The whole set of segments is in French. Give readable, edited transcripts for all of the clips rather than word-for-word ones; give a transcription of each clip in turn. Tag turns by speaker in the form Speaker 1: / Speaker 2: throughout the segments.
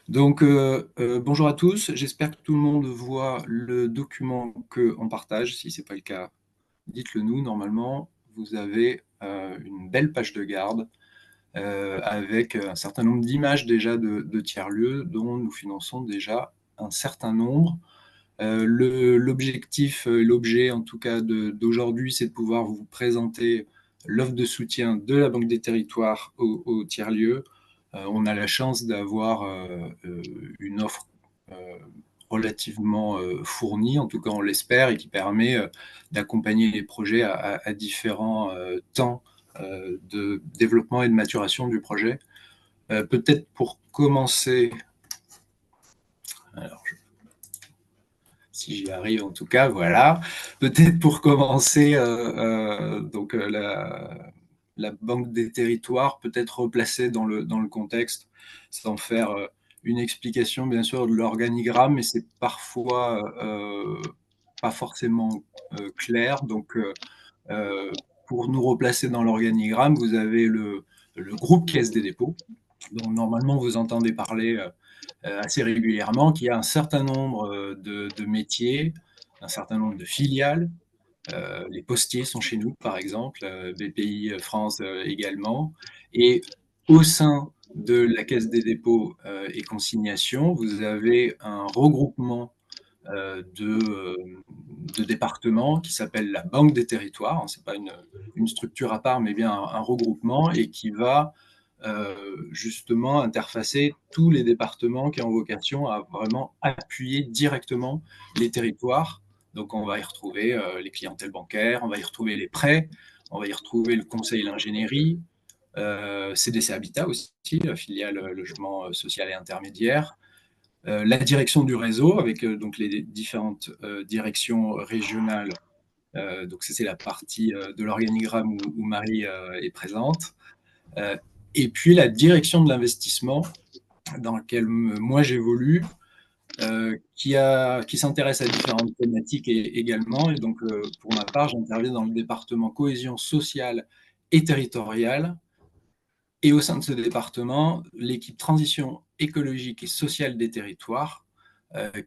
Speaker 1: Bonjour à tous. J'espère que tout le monde voit le document qu'on partage. Si ce n'est pas le cas, dites-le nous. Normalement, vous avez une belle page de garde avec un certain nombre d'images déjà de tiers-lieux dont nous finançons déjà un certain nombre. L'objectif, l'objet en tout cas d'aujourd'hui, c'est de pouvoir vous présenter l'offre de soutien de la Banque des Territoires au tiers-lieux. On a la chance d'avoir une offre relativement fournie, en tout cas on l'espère, et qui permet d'accompagner les projets à différents temps de développement et de maturation du projet. Peut-être pour commencer, alors si j'y arrive en tout cas, voilà. Peut-être pour commencer, la Banque des Territoires, peut-être replacée dans le contexte, sans faire une explication bien sûr de l'organigramme, mais c'est parfois pas forcément clair. Pour nous replacer dans l'organigramme, vous avez le groupe Caisse des dépôts, dont normalement vous entendez parler assez régulièrement, qui a un certain nombre de métiers, un certain nombre de filiales. Les postiers sont chez nous, par exemple, BPI France également. Et au sein de la Caisse des dépôts et consignations, vous avez un regroupement de départements qui s'appelle la Banque des Territoires. Ce n'est pas une structure à part, mais bien un regroupement, et qui va justement interfacer tous les départements qui ont vocation à vraiment appuyer directement les territoires. Donc on va y retrouver les clientèles bancaires, on va y retrouver les prêts, on va y retrouver le conseil et l'ingénierie, CDC Habitat aussi, la filiale logement social et intermédiaire, la direction du réseau avec donc les différentes directions régionales. Donc c'est la partie de l'organigramme où Marie est présente. Et puis la direction de l'investissement dans laquelle moi j'évolue, qui s'intéresse à différentes thématiques également. Et donc, pour ma part, j'interviens dans le département cohésion sociale et territoriale. Et au sein de ce département, l'équipe transition écologique et sociale des territoires,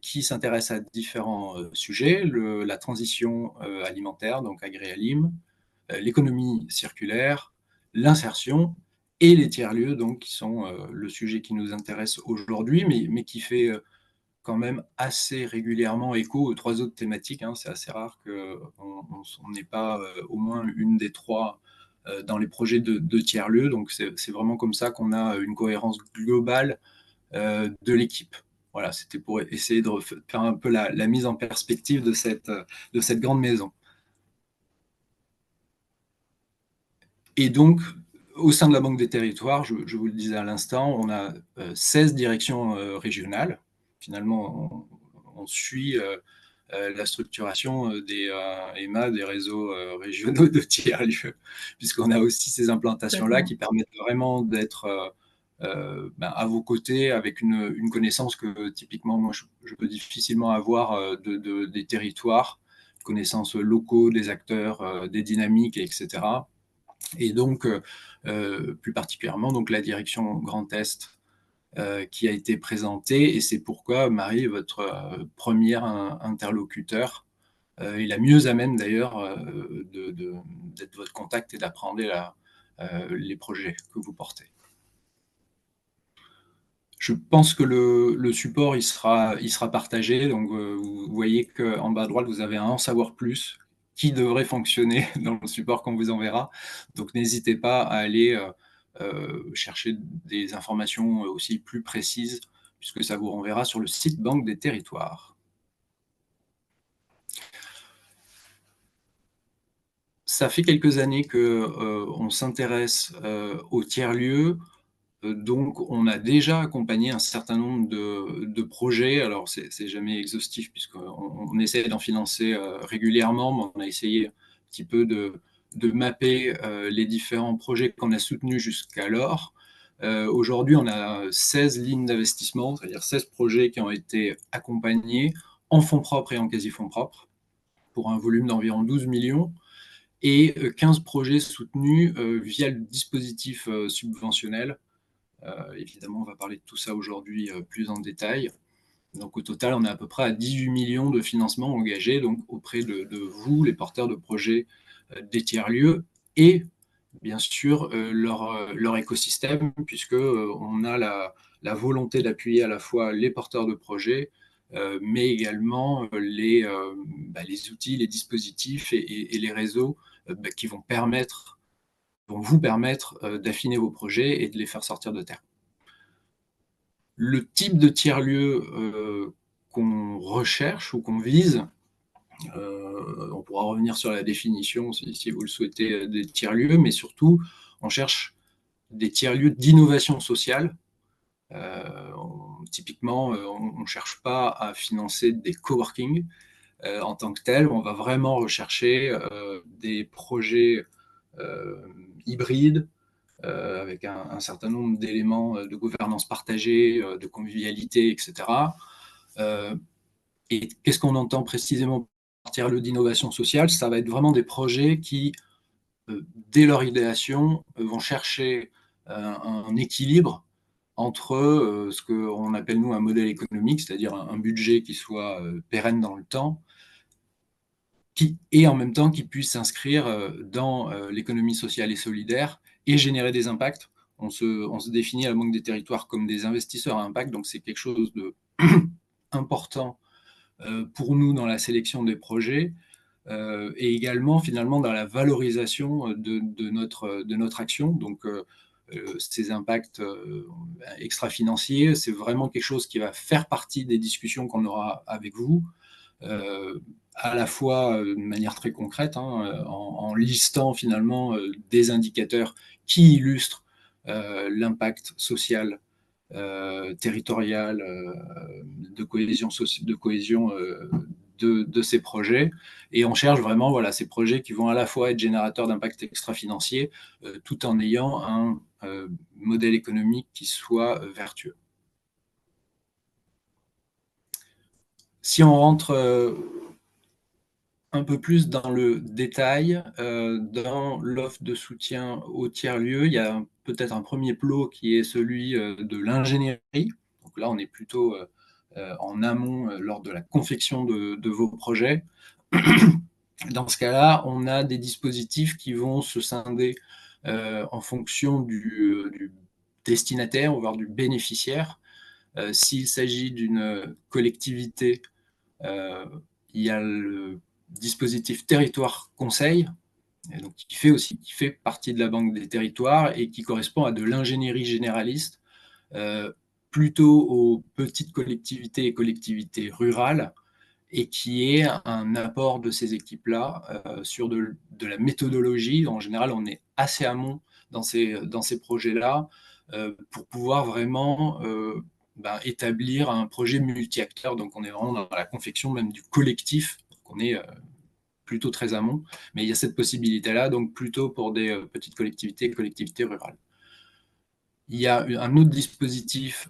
Speaker 1: qui s'intéresse à différents sujets, la transition alimentaire, donc agri-alim, l'économie circulaire, l'insertion et les tiers-lieux, donc qui sont le sujet qui nous intéresse aujourd'hui, mais qui fait quand même assez régulièrement écho aux trois autres thématiques. C'est assez rare qu'on n'ait pas au moins une des trois dans les projets de tiers-lieux. Donc c'est vraiment comme ça qu'on a une cohérence globale de l'équipe. Voilà, c'était pour essayer de faire un peu la mise en perspective de cette grande maison. Et donc, au sein de la Banque des Territoires, je vous le disais à l'instant, on a 16 directions régionales. Finalement, on suit la structuration des EMA, des réseaux régionaux de tiers-lieux, puisqu'on a aussi ces implantations-là qui permettent vraiment d'être à vos côtés avec une connaissance que typiquement moi je peux difficilement avoir des territoires, connaissances locaux, des acteurs, des dynamiques, etc. Et donc, plus particulièrement, donc, la direction Grand Est qui a été présentée, et c'est pourquoi Marie est votre premier interlocuteur, et la mieux à même d'ailleurs d'être votre contact et d'apprendre les projets que vous portez. Je pense que le support il sera partagé, donc vous voyez qu'en bas à droite, vous avez un en savoir plus qui devrait fonctionner dans le support qu'on vous enverra. Donc n'hésitez pas à aller chercher des informations aussi plus précises, puisque ça vous renverra sur le site Banque des Territoires. Ça fait quelques années qu'on s'intéresse aux tiers-lieux. Donc, on a déjà accompagné un certain nombre de projets. Alors, c'est jamais exhaustif puisqu'on essaie d'en financer régulièrement, mais on a essayé un petit peu de mapper les différents projets qu'on a soutenus jusqu'alors. Aujourd'hui, on a 16 lignes d'investissement, c'est-à-dire 16 projets qui ont été accompagnés en fonds propres et en quasi-fonds propres, pour un volume d'environ 12 millions, et 15 projets soutenus via le dispositif subventionnel, Évidemment, on va parler de tout ça aujourd'hui plus en détail. Donc au total, on est à peu près à 18 millions de financements engagés donc, auprès de vous, les porteurs de projets des tiers-lieux, et bien sûr leur écosystème, puisqu'on a la volonté d'appuyer à la fois les porteurs de projets, mais également les outils, les dispositifs et les réseaux qui vont vous permettre d'affiner vos projets et de les faire sortir de terre. Le type de tiers-lieu qu'on recherche ou qu'on vise, on pourra revenir sur la définition si vous le souhaitez des tiers-lieux, mais surtout, on cherche des tiers-lieux d'innovation sociale. Typiquement, on ne cherche pas à financer des coworking en tant que tel, on va vraiment rechercher des projets hybrides, avec un certain nombre d'éléments de gouvernance partagée, de convivialité, etc. Et qu'est-ce qu'on entend précisément par tiers-lieu d'innovation sociale? Ça va être vraiment des projets qui, dès leur idéation, vont chercher un équilibre entre ce qu'on appelle nous un modèle économique, c'est-à-dire un budget qui soit pérenne dans le temps, et en même temps qui puisse s'inscrire dans l'économie sociale et solidaire et générer des impacts. On se définit à la Banque des Territoires comme des investisseurs à impact, donc c'est quelque chose de important pour nous dans la sélection des projets et également finalement dans la valorisation de notre action. Donc ces impacts extra-financiers, c'est vraiment quelque chose qui va faire partie des discussions qu'on aura avec vous, à la fois de manière très concrète, en listant finalement des indicateurs qui illustrent l'impact social, territorial, de cohésion de ces projets. Et on cherche vraiment voilà, ces projets qui vont à la fois être générateurs d'impact extra-financier, tout en ayant un modèle économique qui soit vertueux. Si on rentre un peu plus dans le détail, dans l'offre de soutien au tiers-lieu, il y a peut-être un premier plot qui est celui de l'ingénierie. Donc là, on est plutôt en amont lors de la confection de vos projets. Dans ce cas-là, on a des dispositifs qui vont se scinder en fonction du destinataire, voire du bénéficiaire. S'il s'agit d'une collectivité, il y a le dispositif territoire conseil, donc qui fait partie de la Banque des Territoires et qui correspond à de l'ingénierie généraliste, plutôt aux petites collectivités et collectivités rurales, et qui est un apport de ces équipes-là sur de la méthodologie. En général, on est assez amont dans ces projets-là pour pouvoir vraiment établir un projet multi-acteurs. Donc, on est vraiment dans la confection même du collectif. Donc, on est plutôt très amont, mais il y a cette possibilité-là, donc plutôt pour des petites collectivités et collectivités rurales. Il y a un autre dispositif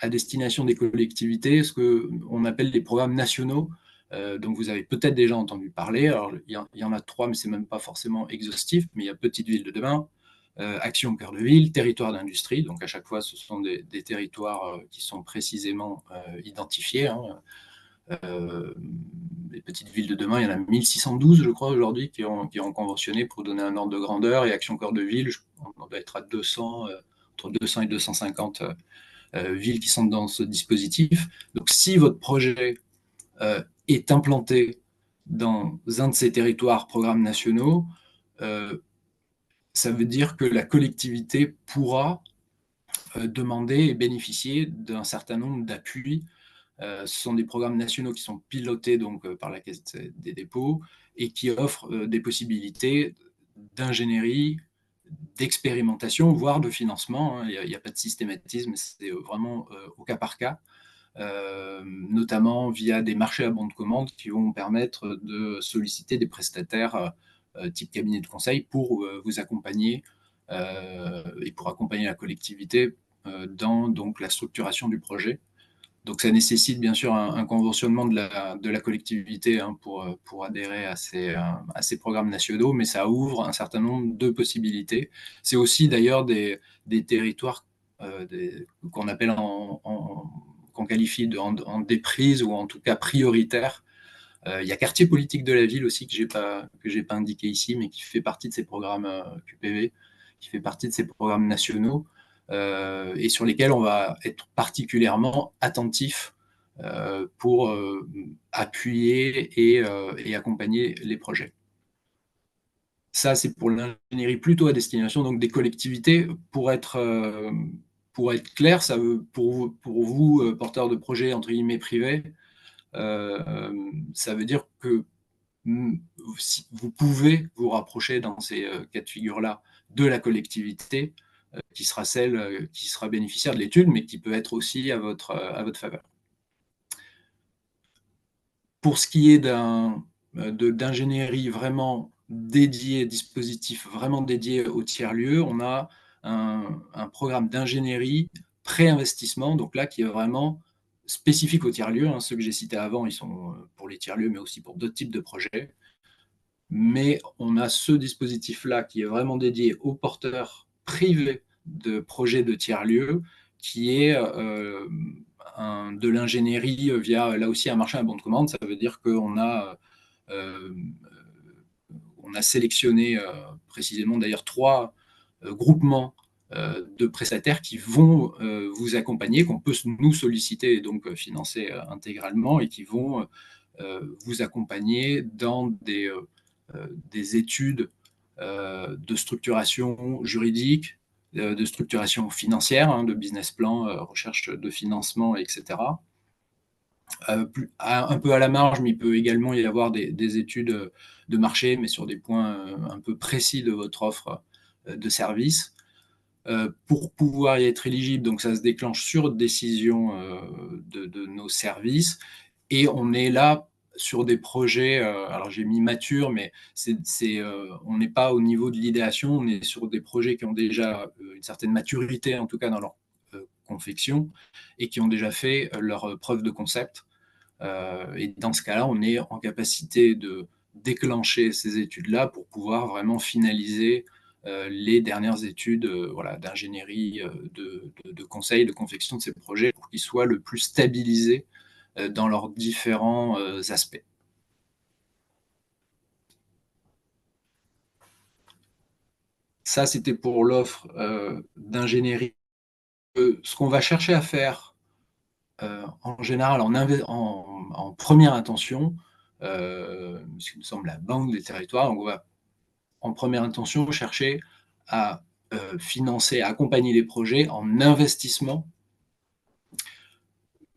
Speaker 1: à destination des collectivités, ce qu'on appelle les programmes nationaux. Donc vous avez peut-être déjà entendu parler. Alors, il y en a 3, mais ce n'est même pas forcément exhaustif, mais il y a Petite Ville de demain, Action Cœur de Ville, Territoire d'industrie. Donc à chaque fois, ce sont des territoires qui sont précisément identifiés. Les petites villes de demain, il y en a 1612, je crois, aujourd'hui, qui ont conventionné pour donner un ordre de grandeur. Et Action Cœur de Ville, on doit être à 200, entre 200 et 250 villes qui sont dans ce dispositif. Donc, si votre projet est implanté dans un de ces territoires programmes nationaux, ça veut dire que la collectivité pourra demander et bénéficier d'un certain nombre d'appuis. Ce sont des programmes nationaux qui sont pilotés donc, par la Caisse des dépôts et qui offrent des possibilités d'ingénierie, d'expérimentation, voire de financement. Il n'y a pas de systématisme, c'est vraiment au cas par cas, notamment via des marchés à bon de commande qui vont permettre de solliciter des prestataires type cabinet de conseil pour vous accompagner et pour accompagner la collectivité dans donc, la structuration du projet. Donc ça nécessite bien sûr un conventionnement de la collectivité, hein, pour adhérer à ces programmes nationaux, mais ça ouvre un certain nombre de possibilités. C'est aussi d'ailleurs des territoires qu'on appelle qu'on qualifie en déprise ou en tout cas prioritaires. Il y a quartier politique de la ville aussi que j'ai pas indiqué ici, mais qui fait partie de ces programmes QPV, qui fait partie de ces programmes nationaux, et sur lesquels on va être particulièrement attentif pour appuyer et accompagner les projets. Ça, c'est pour l'ingénierie plutôt à destination donc des collectivités. Pour être clair, ça veut, pour vous porteurs de projets entre guillemets privés, ça veut dire que vous pouvez vous rapprocher dans ces cas de figure-là de la collectivité qui sera celle qui sera bénéficiaire de l'étude, mais qui peut être aussi à votre faveur. Pour ce qui est d'ingénierie vraiment dédiée, dispositif vraiment dédié au tiers-lieu, on a un programme d'ingénierie pré-investissement, donc là qui est vraiment spécifique au tiers-lieu. Hein. Ceux que j'ai cités avant, ils sont pour les tiers-lieux, mais aussi pour d'autres types de projets. Mais on a ce dispositif-là qui est vraiment dédié aux porteurs privés de projets de tiers-lieux, qui est de l'ingénierie via, là aussi, un marché à bon de commande. Ça veut dire qu'on euh, on a sélectionné précisément d'ailleurs 3 groupements de prestataires qui vont vous accompagner, qu'on peut nous solliciter et donc financer intégralement, et qui vont vous accompagner dans des études de structuration juridique, de structuration financière, hein, de business plan, recherche de financement, etc. Un peu à la marge, mais il peut également y avoir des études de marché, mais sur des points un peu précis de votre offre de service. Pour pouvoir y être éligible, donc ça se déclenche sur décision de nos services, et on est là sur des projets, alors j'ai mis mature, mais on n'est pas au niveau de l'idéation, on est sur des projets qui ont déjà une certaine maturité, en tout cas dans leur confection, et qui ont déjà fait leur preuve de concept. Et dans ce cas-là, on est en capacité de déclencher ces études-là pour pouvoir vraiment finaliser les dernières études voilà, d'ingénierie, de conseil, de confection de ces projets pour qu'ils soient le plus stabilisés dans leurs différents aspects. Ça, c'était pour l'offre d'ingénierie. Ce qu'on va chercher à faire en général en première intention, ce qui me semble la banque des territoires, donc on va en première intention chercher à financer, à accompagner les projets en investissement.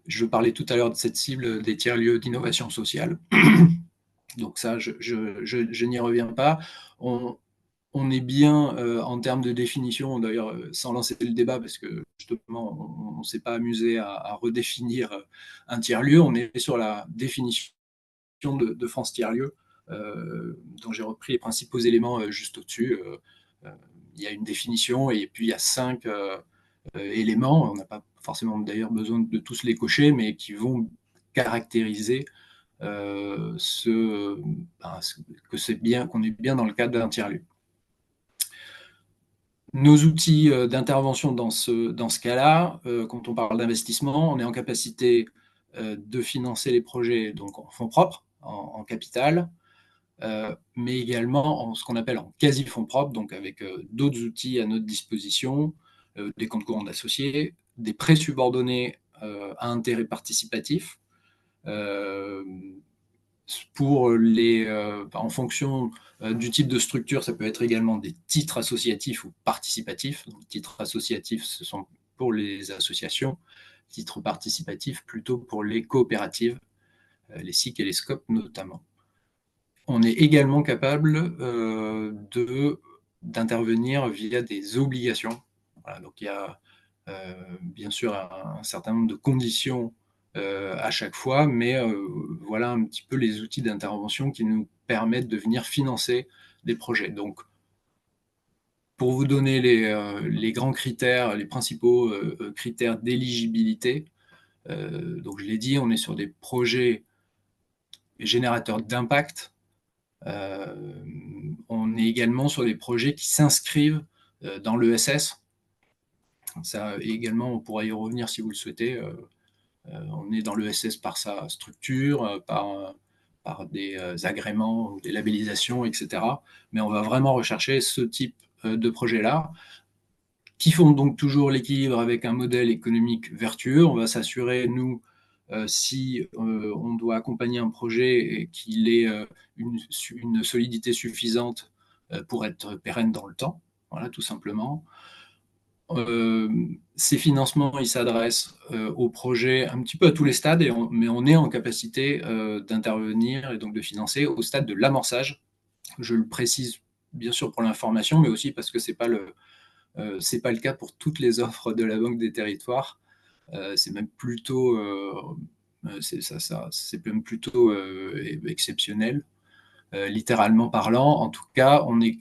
Speaker 1: Je parlais tout à l'heure de cette cible des tiers-lieux d'innovation sociale. Donc ça, je n'y reviens pas. On est bien en termes de définition, d'ailleurs, sans lancer le débat, parce que justement, on ne s'est pas amusé à redéfinir un tiers-lieu. On est sur la définition de France Tiers-Lieu, dont j'ai repris les principaux éléments juste au-dessus. Il y a une définition et puis il y a 5 éléments. On n'a pas forcément d'ailleurs besoin de tous les cocher, mais qui vont caractériser ben, que c'est bien, qu'on est bien dans le cadre d'un tiers-lieu. Nos outils d'intervention dans ce cas-là, quand on parle d'investissement, on est en capacité de financer les projets donc en fonds propres, en capital, mais également en ce qu'on appelle en quasi-fonds propres, donc avec d'autres outils à notre disposition, des comptes courants d'associés, des prêts subordonnés à intérêt participatif, en fonction du type de structure, ça peut être également des titres associatifs ou participatifs. Donc, titres associatifs, ce sont pour les associations, titres participatifs plutôt pour les coopératives, les SIC et les SCOP notamment. On est également capable d'intervenir via des obligations. Voilà, donc il y a bien sûr un certain nombre de conditions à chaque fois, mais voilà un petit peu les outils d'intervention qui nous permettent de venir financer des projets. Donc, pour vous donner les grands critères, les principaux critères d'éligibilité, Donc je l'ai dit, on est sur des projets générateurs d'impact. On est également sur des projets qui s'inscrivent dans l'ESS. Ça également, on pourra y revenir si vous le souhaitez. On est dans l'ESS par sa structure, par des agréments ou des labellisations, etc. Mais on va vraiment rechercher ce type de projet-là, qui font donc toujours l'équilibre avec un modèle économique vertueux. On va s'assurer, nous, si on doit accompagner un projet et qu'il ait une solidité suffisante pour être pérenne dans le temps, voilà, tout simplement. Ces financements, ils s'adressent aux projets un petit peu à tous les stades, mais on est en capacité d'intervenir et donc de financer au stade de l'amorçage. Je le précise bien sûr pour l'information, mais aussi parce que c'est pas le cas pour toutes les offres de la Banque des Territoires. C'est même plutôt, c'est même plutôt exceptionnel, littéralement parlant. En tout cas, on est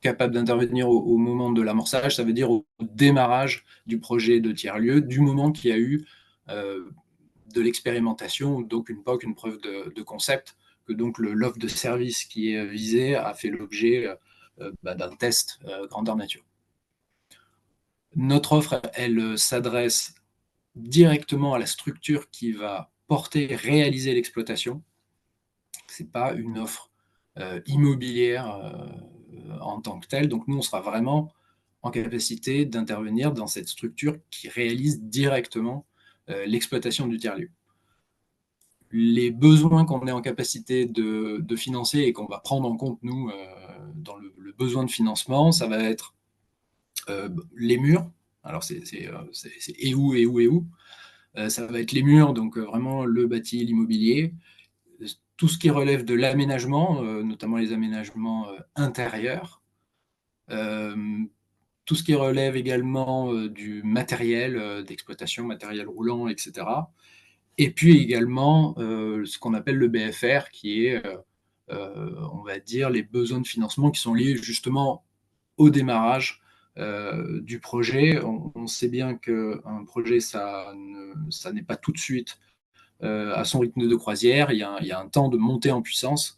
Speaker 1: capable d'intervenir au moment de l'amorçage, ça veut dire au démarrage du projet de tiers-lieu, du moment qu'il y a eu de l'expérimentation, donc une POC, une preuve de concept, que donc l'offre de service qui est visée a fait l'objet d'un test grandeur nature. Notre offre, elle s'adresse directement à la structure qui va porter, réaliser l'exploitation. Ce n'est pas une offre immobilière en tant que telle. Donc nous, on sera vraiment en capacité d'intervenir dans cette structure qui réalise directement l'exploitation du tiers-lieu. Les besoins qu'on est en capacité de financer et qu'on va prendre en compte, nous, dans le besoin de financement, ça va être les murs. Alors, c'est et où, et où, et où. Ça va être les murs, donc vraiment le bâti, l'immobilier. Tout ce qui relève de l'aménagement, notamment les aménagements intérieurs. Tout ce qui relève également du matériel d'exploitation, matériel roulant, etc. Et puis également ce qu'on appelle le BFR, qui est, on va dire, les besoins de financement qui sont liés justement au démarrage du projet. On sait bien qu'un projet, ça n'est pas tout de suite à son rythme de croisière. Il y a un temps de montée en puissance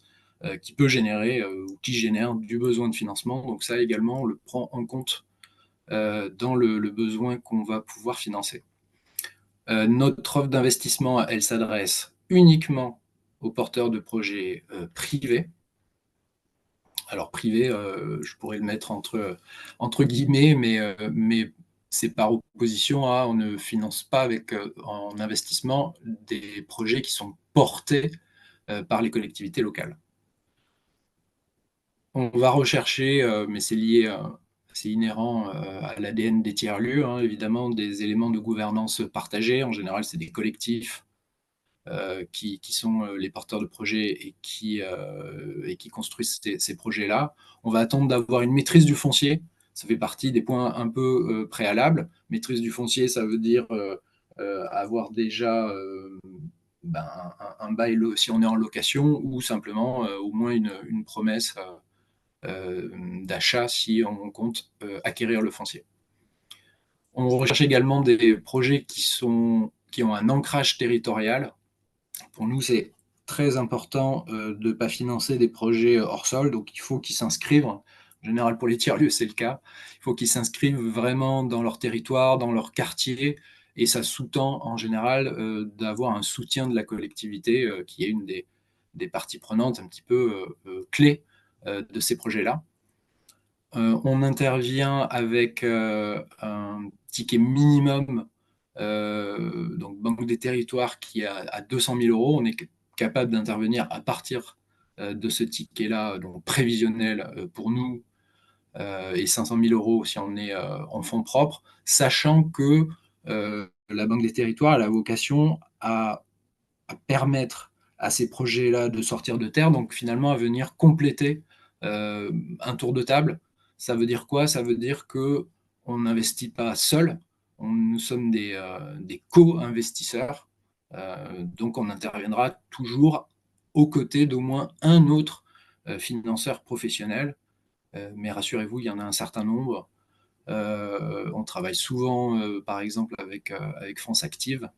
Speaker 1: qui peut générer ou qui génère du besoin de financement. Donc ça également, on le prend en compte dans le besoin qu'on va pouvoir financer. Notre offre d'investissement, elle s'adresse uniquement aux porteurs de projets privés. Alors privé, je pourrais le mettre entre guillemets, mais c'est par opposition à on ne finance pas avec en investissement des projets qui sont portés par les collectivités locales. On va rechercher, mais c'est lié, c'est inhérent à l'ADN des tiers-lieux, hein, évidemment, des éléments de gouvernance partagés. En général, c'est des collectifs qui sont les porteurs de projets et qui construisent ces projets-là. On va attendre d'avoir une maîtrise du foncier. Ça fait partie des points un peu préalables. Maîtrise du foncier, ça veut dire avoir déjà un bail si on est en location ou simplement au moins une promesse d'achat si on compte acquérir le foncier. On recherche également des projets qui ont un ancrage territorial. Pour nous, c'est très important de ne pas financer des projets hors sol, donc il faut qu'ils s'inscrivent. En général, pour les tiers-lieux, c'est le cas. Il faut qu'ils s'inscrivent vraiment dans leur territoire, dans leur quartier, et ça sous-tend en général d'avoir un soutien de la collectivité qui est une des parties prenantes un petit peu clés de ces projets-là. On intervient avec un ticket minimum, donc Banque des Territoires, qui est à 200 000 euros. On est capable d'intervenir à partir de ce ticket-là, donc prévisionnel pour nous, et 500 000 euros si on est en fonds propres, sachant que la Banque des Territoires a la vocation à permettre à ces projets-là de sortir de terre, donc finalement à venir compléter un tour de table. Ça veut dire quoi? Ça veut dire qu'on n'investit pas seul, nous sommes des co-investisseurs, donc on interviendra toujours aux côtés d'au moins un autre financeur professionnel, mais rassurez-vous, il y en a un certain nombre. On travaille souvent, par exemple, avec France Active,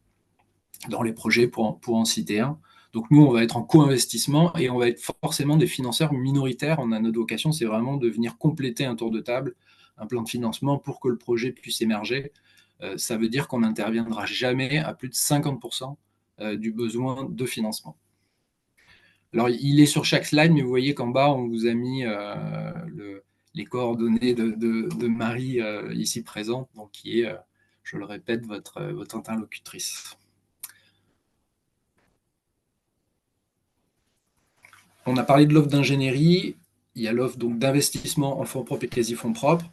Speaker 1: dans les projets, pour en citer un. Donc nous, on va être en co-investissement et on va être forcément des financeurs minoritaires. On a notre vocation, c'est vraiment de venir compléter un tour de table, un plan de financement pour que le projet puisse émerger. Ça veut dire qu'on n'interviendra jamais à plus de 50% du besoin de financement. Alors, il est sur chaque slide, mais vous voyez qu'en bas, on vous a mis les coordonnées de Marie ici présente, donc qui est, je le répète, votre interlocutrice. On a parlé de l'offre d'ingénierie, il y a l'offre d'investissement en fonds propres et quasi-fonds propres.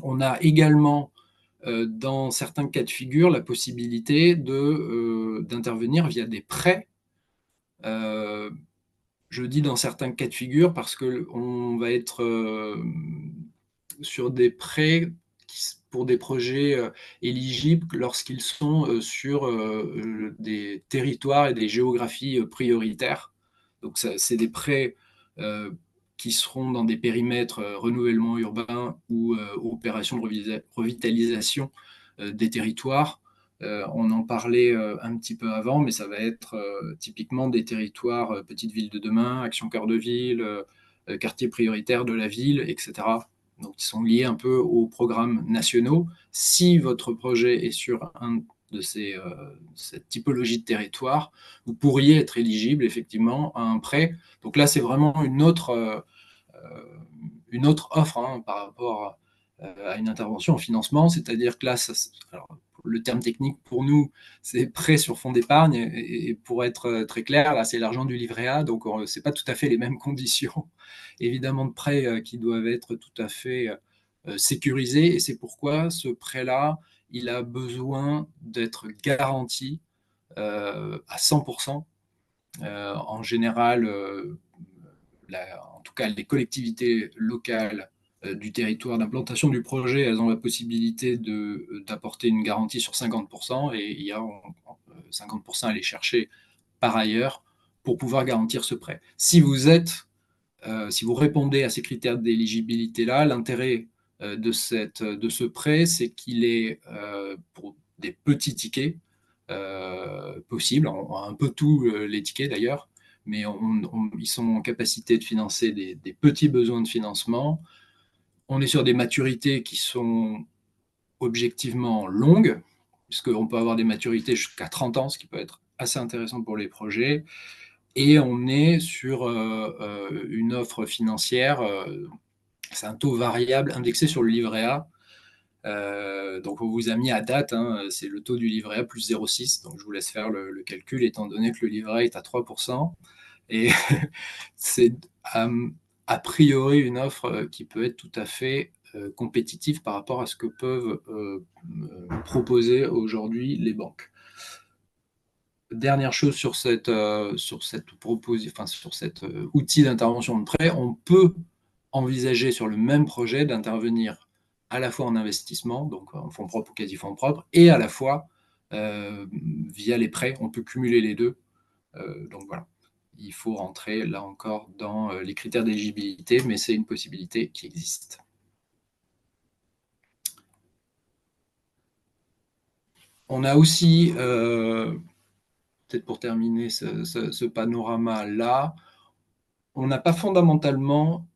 Speaker 1: On a également, dans certains cas de figure, la possibilité d'intervenir via des prêts. Je dis dans certains cas de figure parce qu'on va être sur des prêts pour des projets éligibles lorsqu'ils sont sur des territoires et des géographies prioritaires. Donc c'est des prêts qui seront dans des périmètres renouvellement urbain ou opérations de revitalisation des territoires. On en parlait un petit peu avant, mais ça va être typiquement des territoires petites villes de demain, action cœur de ville, quartiers prioritaires de la ville, etc. Donc, qui sont liés un peu aux programmes nationaux. Si votre projet est sur un de cette typologie de territoire, vous pourriez être éligible effectivement à un prêt. Donc là, c'est vraiment une autre offre hein, par rapport à une intervention en financement, c'est-à-dire que là, alors, le terme technique pour nous, c'est prêt sur fonds d'épargne, et pour être très clair, là, c'est l'argent du livret A, donc ce n'est pas tout à fait les mêmes conditions, évidemment, de prêts qui doivent être tout à fait sécurisés, et c'est pourquoi ce prêt-là, il a besoin d'être garanti à 100%. En général, en tout cas les collectivités locales du territoire d'implantation du projet, elles ont la possibilité d'apporter une garantie sur 50%, et il y a 50% à aller chercher par ailleurs pour pouvoir garantir ce prêt. Si vous répondez à ces critères d'éligibilité-là, l'intérêt de ce prêt, c'est qu'il est pour des petits tickets possibles, un peu tous les tickets d'ailleurs, mais ils sont en capacité de financer des petits besoins de financement. On est sur des maturités qui sont objectivement longues, puisqu'on peut avoir des maturités jusqu'à 30 ans, ce qui peut être assez intéressant pour les projets. Et on est sur une offre financière, c'est un taux variable indexé sur le livret A. Donc on vous a mis à date, hein, c'est le taux du livret A plus 0,6, donc je vous laisse faire le calcul, étant donné que le livret A est à 3%. Et c'est a priori une offre qui peut être tout à fait compétitive par rapport à ce que peuvent proposer aujourd'hui les banques. Dernière chose sur cet outil d'intervention de prêt, on peut envisager sur le même projet d'intervenir à la fois en investissement, donc en fonds propres ou quasi-fonds propres, et à la fois via les prêts. On peut cumuler les deux. Donc voilà, il faut rentrer là encore dans les critères d'éligibilité, mais c'est une possibilité qui existe. On a aussi, peut-être pour terminer ce panorama-là, on n'a pas fondamentalement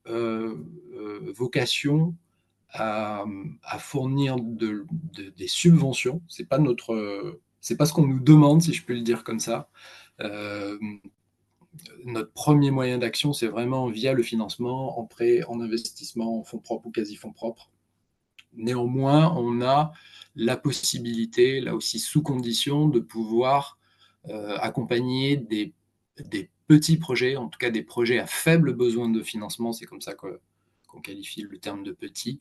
Speaker 1: vocation à fournir des subventions. C'est pas ce qu'on nous demande, si je peux le dire comme ça. Notre premier moyen d'action, c'est vraiment via le financement, en prêt, en investissement, en fonds propres ou quasi-fonds propres. Néanmoins, on a la possibilité, là aussi sous condition, de pouvoir accompagner des petits projets, en tout cas des projets à faible besoin de financement, c'est comme ça qu'on qualifie le terme de petit,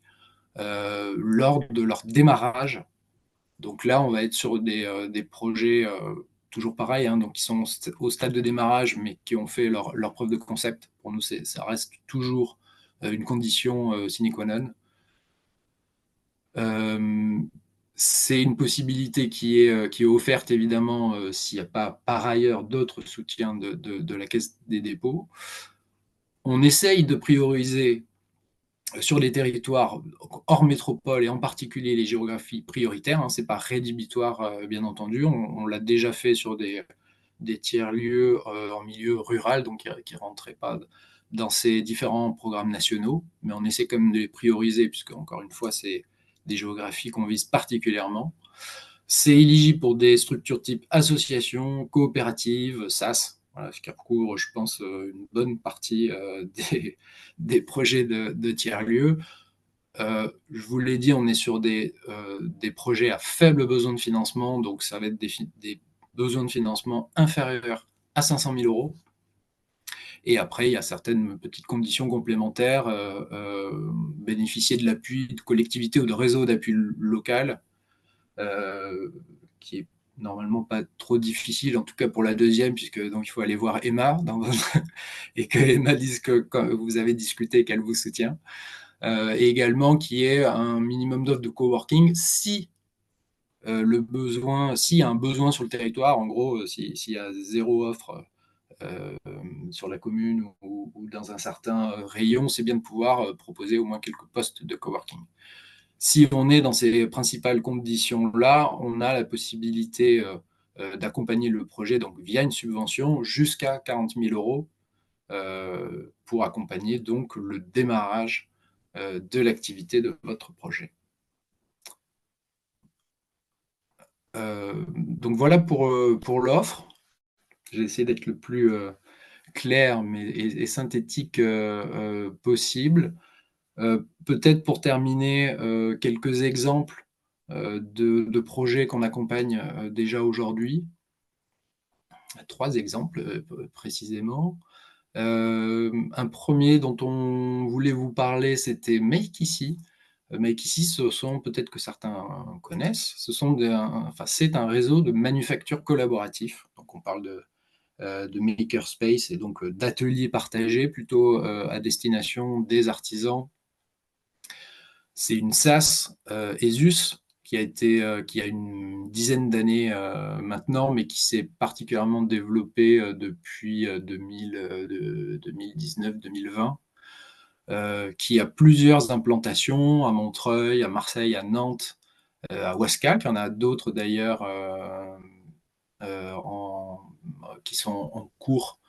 Speaker 1: lors de leur démarrage. Donc là, on va être sur des projets toujours pareil, hein, donc qui sont au stade de démarrage, mais qui ont fait leur preuve de concept. Pour nous, ça reste toujours une condition sine qua non. C'est une possibilité qui est offerte évidemment s'il n'y a pas par ailleurs d'autres soutiens de la Caisse des dépôts. On essaye de prioriser sur les territoires hors métropole et en particulier les géographies prioritaires. Ce n'est pas rédhibitoire, bien entendu. On l'a déjà fait sur des tiers-lieux en milieu rural, donc qui ne rentraient pas dans ces différents programmes nationaux, mais on essaie quand même de les prioriser, puisque, encore une fois, c'est des géographies qu'on vise particulièrement. C'est éligible pour des structures type association, coopérative, SAS, voilà, ce qui recouvre, je pense, une bonne partie des projets de tiers-lieux. Je vous l'ai dit, on est sur des projets à faible besoin de financement, donc ça va être des besoins de financement inférieurs à 500 000 euros. Et après, il y a certaines petites conditions complémentaires, bénéficier de l'appui de collectivités ou de réseaux d'appui local, qui est normalement pas trop difficile, en tout cas pour la deuxième, puisque donc il faut aller voir Emma et que Emma dise que quand vous avez discuté, qu'elle vous soutient. Et également qu'il y ait un minimum d'offres de coworking si s'il y a un besoin sur le territoire, en gros, s'il y a zéro offre sur la commune ou dans un certain rayon, c'est bien de pouvoir proposer au moins quelques postes de coworking. Si on est dans ces principales conditions-là, on a la possibilité d'accompagner le projet donc via une subvention jusqu'à 40 000 euros pour accompagner donc le démarrage de l'activité de votre projet. Donc voilà pour l'offre. J'ai essayé d'être le plus clair et synthétique possible. Peut-être pour terminer, quelques exemples de projets qu'on accompagne déjà aujourd'hui. 3 exemples précisément. Un premier dont on voulait vous parler, c'était Make Ici. Make Ici, ce sont, peut-être que certains connaissent, c'est un réseau de manufactures collaboratifs. Donc on parle de makerspace et donc d'ateliers partagés plutôt à destination des artisans. C'est une SaaS ESUS qui a une dizaine d'années maintenant, mais qui s'est particulièrement développée depuis 2019-2020, qui a plusieurs implantations à Montreuil, à Marseille, à Nantes, à Ouascal. Il y en a d'autres d'ailleurs qui sont en cours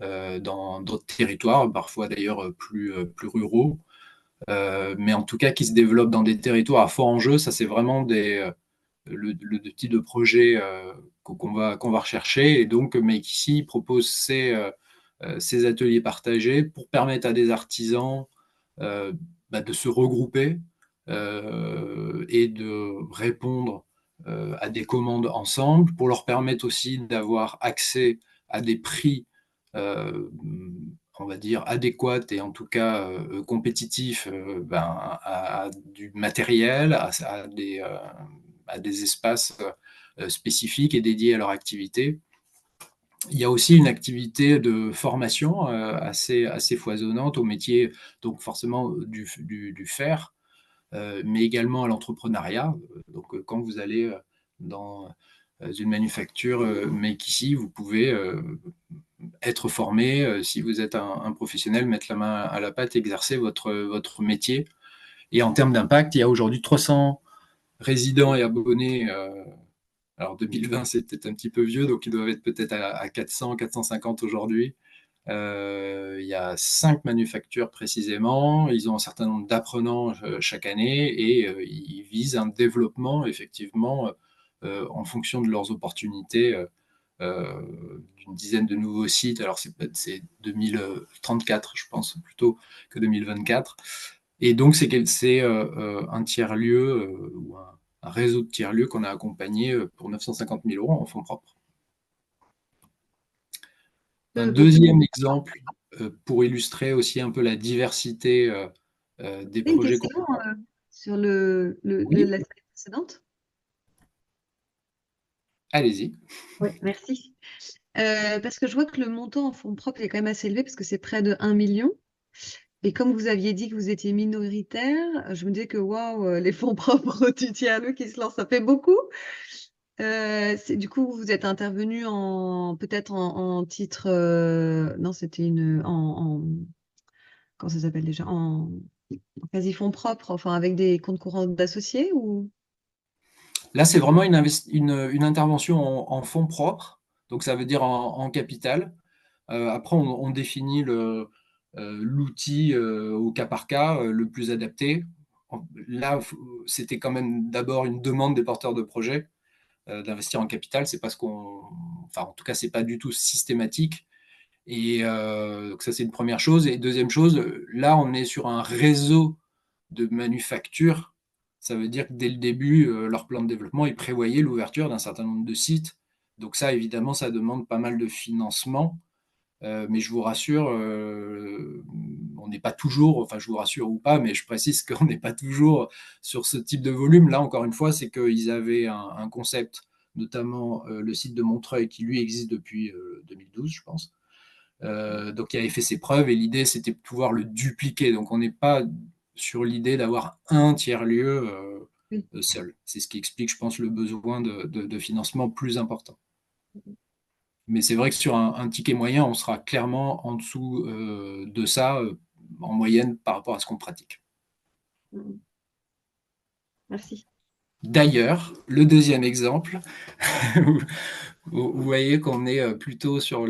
Speaker 1: dans d'autres territoires, parfois d'ailleurs plus ruraux. Mais en tout cas qui se développent dans des territoires à fort enjeu. Ça, c'est vraiment le type de projet qu'on va rechercher. Et donc, Make Ici propose ces ateliers partagés pour permettre à des artisans de se regrouper et de répondre à des commandes ensemble, pour leur permettre aussi d'avoir accès à des prix on va dire, adéquate et en tout cas compétitif à du matériel, à des espaces spécifiques et dédiés à leur activité. Il y a aussi une activité de formation assez foisonnante au métier, donc forcément du fer, mais également à l'entrepreneuriat. Donc quand vous allez dans une manufacture Make Ici, vous pouvez être formé, si vous êtes un professionnel, mettre la main à la pâte, exercer votre métier. Et en termes d'impact, il y a aujourd'hui 300 résidents et abonnés. Alors 2020, c'est peut-être un petit peu vieux, donc ils doivent être peut-être à 400, 450 aujourd'hui. Il y a 5 manufactures précisément. Ils ont un certain nombre d'apprenants chaque année et ils visent un développement effectivement en fonction de leurs opportunités d'une dizaine de nouveaux sites. Alors c'est 2034, je pense, plutôt que 2024. Et donc c'est un tiers-lieu ou un réseau de tiers-lieux qu'on a accompagné pour 950 000 euros en fonds propres. Un deuxième exemple pour illustrer aussi un peu la diversité des
Speaker 2: Une
Speaker 1: projets qu'on
Speaker 2: question
Speaker 1: a.
Speaker 2: sur
Speaker 1: Oui,
Speaker 2: la slide précédente.
Speaker 1: allez-y.
Speaker 2: Oui, merci. Parce que je vois que le montant en fonds propres est quand même assez élevé, parce que c'est près de 1 million. Et comme vous aviez dit que vous étiez minoritaire, je me disais que waouh, les fonds propres du tiers-lieu qui se lancent, ça fait beaucoup. Du coup, vous êtes intervenu peut-être en titre. Non, c'était comment ça s'appelle déjà? quasi fonds propres, enfin avec des comptes courants d'associés ou?
Speaker 1: Là, c'est vraiment une intervention en fonds propres, donc ça veut dire en capital. Après, on définit l'outil au cas par cas le plus adapté. Là, c'était quand même d'abord une demande des porteurs de projets d'investir en capital. C'est parce enfin, en tout cas, c'est pas du tout systématique. Et donc ça, c'est une première chose. Et deuxième chose, là, on est sur un réseau de manufactures. Ça veut dire que dès le début, leur plan de développement, ils prévoyaient l'ouverture d'un certain nombre de sites. Donc ça, évidemment, ça demande pas mal de financement. Mais je vous rassure, on n'est pas toujours, enfin je vous rassure ou pas, mais je précise qu'on n'est pas toujours sur ce type de volume. Là, encore une fois, c'est qu'ils avaient un concept, notamment le site de Montreuil, qui lui existe depuis 2012, je pense. Donc, il avait fait ses preuves et l'idée, c'était de pouvoir le dupliquer. Donc, on n'est pas sur l'idée d'avoir un tiers-lieu
Speaker 2: Oui.
Speaker 1: seul. C'est ce qui explique, je pense, le besoin de financement plus important. Mais c'est vrai que sur un ticket moyen, on sera clairement en dessous de ça en moyenne par rapport à ce qu'on pratique.
Speaker 2: Mhm. Merci.
Speaker 1: D'ailleurs, le deuxième exemple, vous voyez qu'on est plutôt sur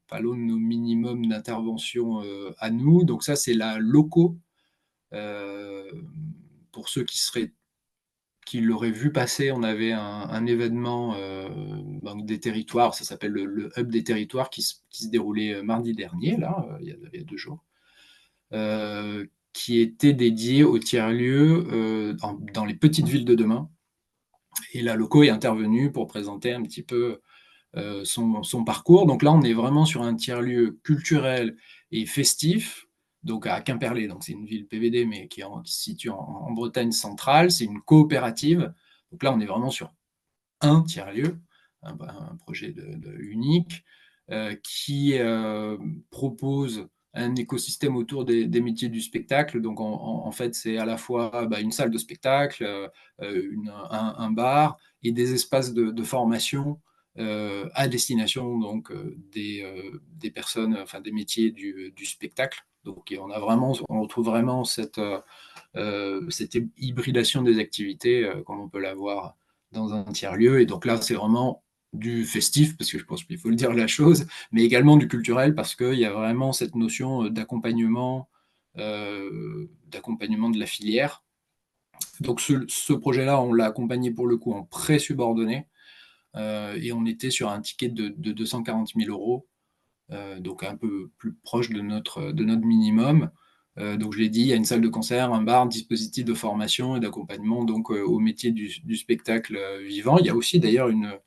Speaker 1: pas loin de nos minimums d'intervention à nous. Donc ça, c'est la loco. Euh, pour ceux qui l'auraient vu passer, on avait un événement des territoires, ça s'appelle le Hub des territoires, qui se déroulait mardi dernier, là, il y a 2 jours, qui était dédié au tiers-lieu dans les petites villes de demain. Et la loco est intervenue pour présenter un petit peu son parcours. Donc là, on est vraiment sur un tiers-lieu culturel et festif, donc à Quimperlé. Donc c'est une ville PVD, mais qui se situe en Bretagne centrale. C'est une coopérative. Donc là, on est vraiment sur un tiers-lieu, un projet unique, qui propose un écosystème autour des métiers du spectacle. Donc, en fait, c'est à la fois une salle de spectacle, un bar et des espaces de formation à destination donc, des personnes, enfin des métiers du spectacle. Donc, on retrouve vraiment cette hybridation des activités comme on peut l'avoir dans un tiers-lieu. Et donc là, c'est vraiment du festif, parce que je pense qu'il faut le dire la chose, mais également du culturel, parce qu'il y a vraiment cette notion d'accompagnement de la filière. Donc ce projet-là, on l'a accompagné pour le coup en pré-subordonné, et on était sur un ticket de 240 000 euros, donc un peu plus proche de notre minimum. Donc je l'ai dit, il y a une salle de concert, un bar, un dispositif de formation et d'accompagnement donc au métier du spectacle vivant. Il y a aussi d'ailleurs une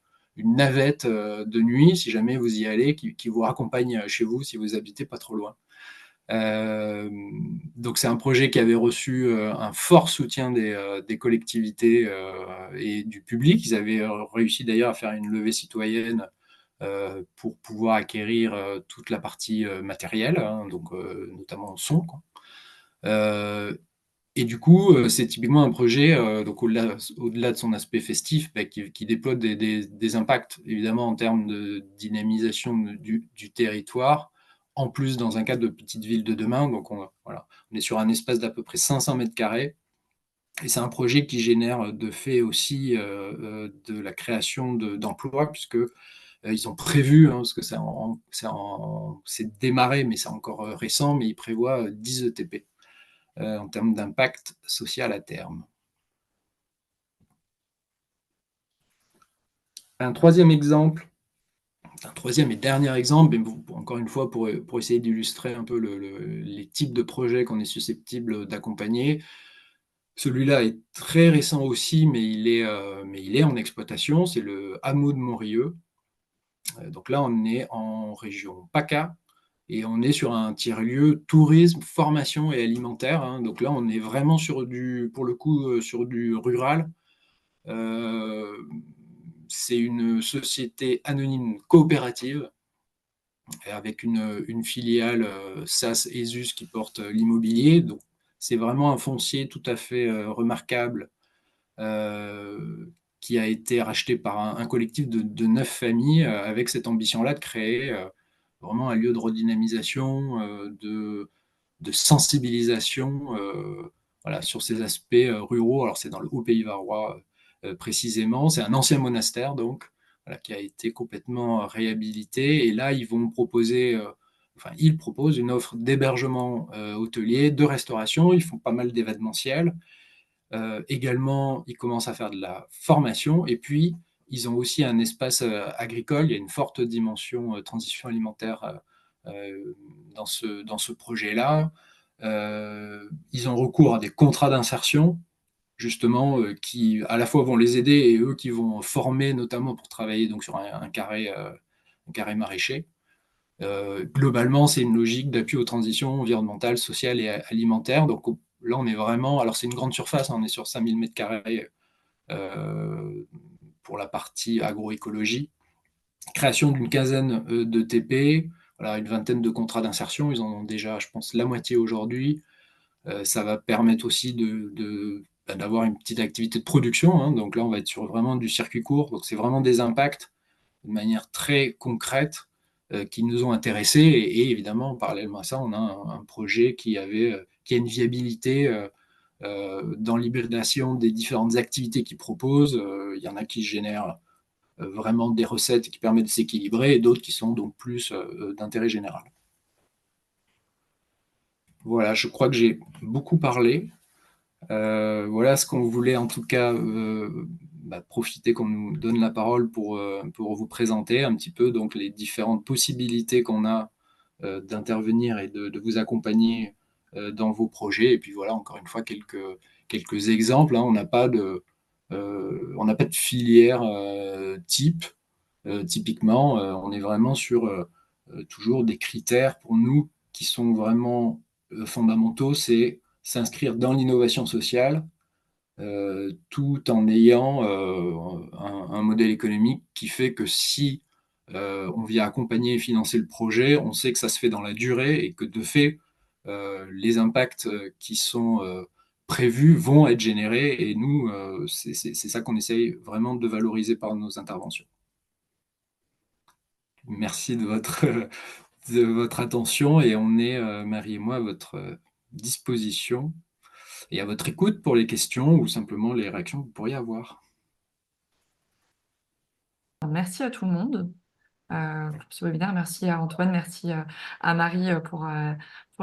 Speaker 1: navette de nuit, si jamais vous y allez, qui vous raccompagne chez vous si vous habitez pas trop loin. Euh, donc c'est un projet qui avait reçu un fort soutien des collectivités et du public. Ils avaient réussi d'ailleurs à faire une levée citoyenne pour pouvoir acquérir toute la partie matérielle, hein, donc notamment son, quoi. Euh, et du coup, c'est typiquement un projet, donc au-delà de son aspect festif, qui déploie des impacts, évidemment, en termes de dynamisation du territoire, en plus dans un cadre de petite ville de demain. Donc, voilà, on est sur un espace d'à peu près 500 mètres carrés. Et c'est un projet qui génère de fait aussi de la création d'emplois, puisque ils ont prévu, hein, parce que c'est démarré, mais c'est encore récent, mais ils prévoient 10 ETP en termes d'impact social à terme. Un troisième exemple, un troisième et dernier exemple, mais encore une fois pour essayer d'illustrer un peu les types de projets qu'on est susceptible d'accompagner. Celui-là est très récent aussi, mais il est en exploitation. C'est le hameau de Montrieux. Donc là, on est en région PACA et on est sur un tiers-lieu tourisme, formation et alimentaire, hein. Donc là, on est vraiment pour le coup, sur du rural. Euh, c'est une société anonyme coopérative avec une filiale SAS ESUS qui porte l'immobilier. Donc, c'est vraiment un foncier tout à fait remarquable euh, qui a été racheté par un collectif de 9 familles avec cette ambition-là de créer vraiment un lieu de redynamisation, de sensibilisation voilà, sur ces aspects ruraux. Alors c'est dans le Haut-Pays varois précisément. C'est un ancien monastère donc, voilà, qui a été complètement réhabilité. Et là, ils vont proposer, enfin, ils proposent une offre d'hébergement hôtelier, de restauration. Ils font pas mal d'événementiels. Également, ils commencent à faire de la formation. Et puis, ils ont aussi un espace agricole. Il y a une forte dimension transition alimentaire dans ce projet-là. Ils ont recours à des contrats d'insertion, justement, qui à la fois vont les aider et eux qui vont former, notamment pour travailler donc, sur un carré maraîcher. Globalement, c'est une logique d'appui aux transitions environnementales, sociales et alimentaires. Donc là, on est vraiment, alors c'est une grande surface, hein, on est sur 5000 mètres carrés pour la partie agroécologie. Création d'une quinzaine de TP, voilà, une vingtaine de contrats d'insertion. Ils en ont déjà, je pense, la moitié aujourd'hui. Ça va permettre aussi d'avoir une petite activité de production. Hein. Donc là, on va être sur vraiment du circuit court. Donc c'est vraiment des impacts de manière très concrète qui nous ont intéressés. Et évidemment, parallèlement à ça, on a un projet qui a une viabilité dans l'hybridation des différentes activités qu'ils proposent. Il y en a qui génèrent vraiment des recettes qui permettent de s'équilibrer et d'autres qui sont donc plus d'intérêt général. Voilà, je crois que j'ai beaucoup parlé. Voilà ce qu'on voulait en tout cas profiter qu'on nous donne la parole pour vous présenter un petit peu donc les différentes possibilités qu'on a d'intervenir et de vous accompagner dans vos projets. Et puis voilà, encore une fois, quelques exemples. Hein. On n'a pas de filière type. Typiquement, on est vraiment sur toujours des critères pour nous qui sont vraiment fondamentaux. C'est s'inscrire dans l'innovation sociale tout en ayant un modèle économique qui fait que si on vient accompagner et financer le projet, on sait que ça se fait dans la durée et que de fait, les impacts qui sont prévus vont être générés et nous, c'est ça qu'on essaye vraiment de valoriser par nos interventions. Merci de votre attention et on est, Marie et moi, à votre disposition et à votre écoute pour les questions ou simplement les réactions que vous pourriez avoir.
Speaker 3: Merci à tout le monde pour ce webinaire. Merci à Antoine, merci à Marie pour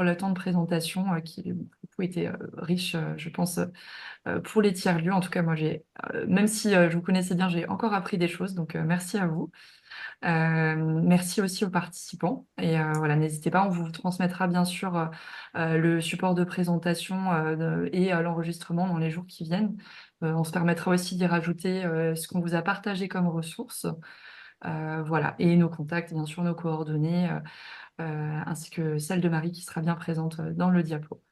Speaker 3: le temps de présentation qui était riche, je pense, pour les tiers-lieux. En tout cas, moi, même si je vous connaissais bien, j'ai encore appris des choses. Donc, merci à vous. Merci aussi aux participants. Et voilà, n'hésitez pas, on vous transmettra bien sûr le support de présentation et l'enregistrement dans les jours qui viennent. On se permettra aussi d'y rajouter ce qu'on vous a partagé comme ressources. Voilà, et nos contacts, bien sûr, nos coordonnées, ainsi que celle de Marie qui sera bien présente dans le diapo.